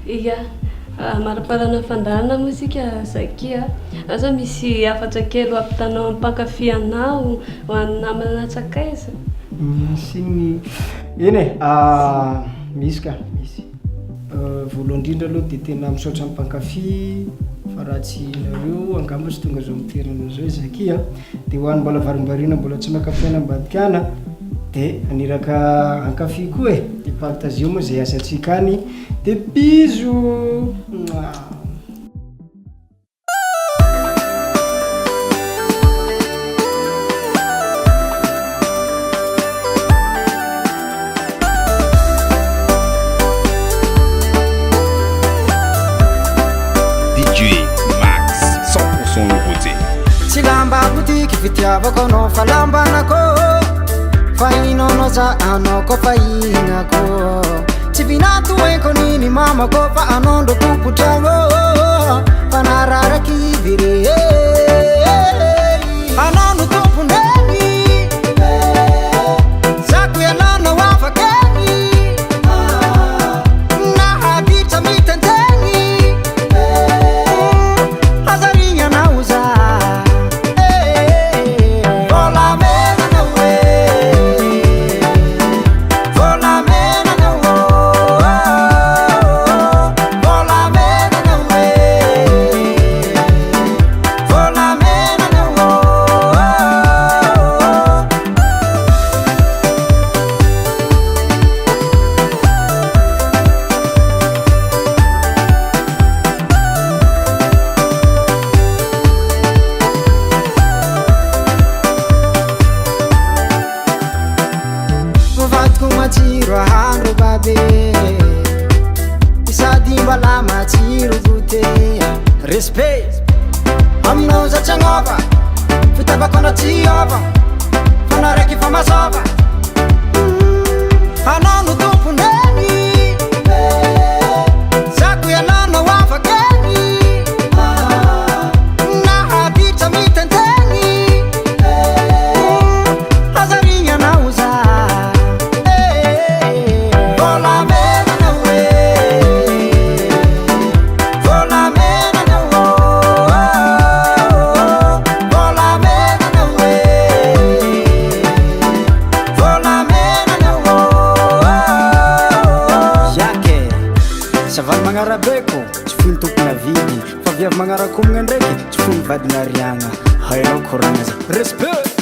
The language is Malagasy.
Iya, maraparana fandarana moa isika zakia. Aza misy afatra kely ho ampitanao ampankafy anao ho an'ny namana tsakaiza. Misy ny eny e, misy ka misy. Voalohany indrindra aloha dia tena misaotra ny mpankafy fa raha tsy nareo angamba tsy tonga zao mitoerana zao zakia. Dia ho an'ny mbola varimbariana mbola tsy makafiana ambadikana dia aniraka ankafy koa e. Dia partageo moa zay asantsika any. Dia bisous. Lamba boutique fitiavako anao fa lambanako fa inonao za anao ko fa inako tsy vinatoeko nini mamako fa anao ndo tompotragno fa nararaky vire anao no tompondreny zako iananao afakeny nahavitra mitenteny azarignanao za respect aminao za tsy agnova fitiavako anao tsy hiova fa naraiky fa mazava anao no tompondreny zako iananao afakeny nahavitra mitenteny azarignanao za Magnarabeko tsy fony tompona vidy fa viavy magnarakomagna ndraiky tsy fony vadina riagna hainao koragna za respect